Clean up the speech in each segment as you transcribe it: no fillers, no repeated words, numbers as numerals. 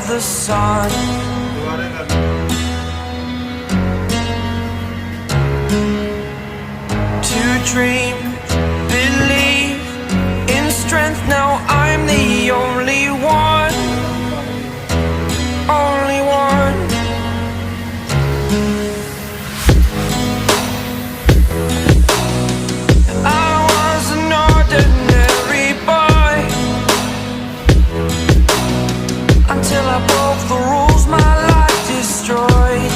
the sun. To dream, believe in strength. Now I'm the only one, only one. I was an ordinary boy until I broke the rules. My life destroyed,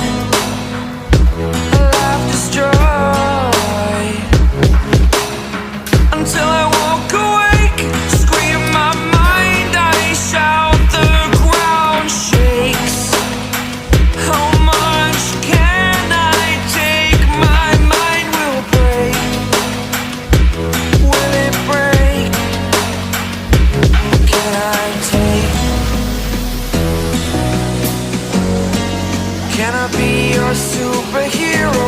life destroyed. Until I walk awake, scream my mind, I shout, the ground shakes. How much can I take? My mind will break. Will it break? Can I take? Can I be your superhero?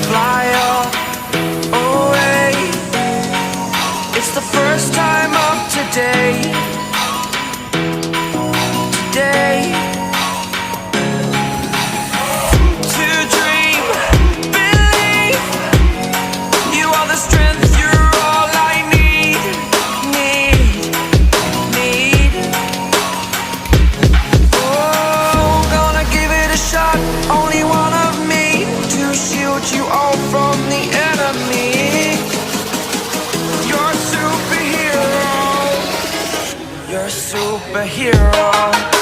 Fly away. It's the first time of today. Today. To dream, believe. You are the strength, you're all I need. Oh, gonna give it a shot. Only one of me to shield you all from the enemy. You're a superhero. You're a superhero.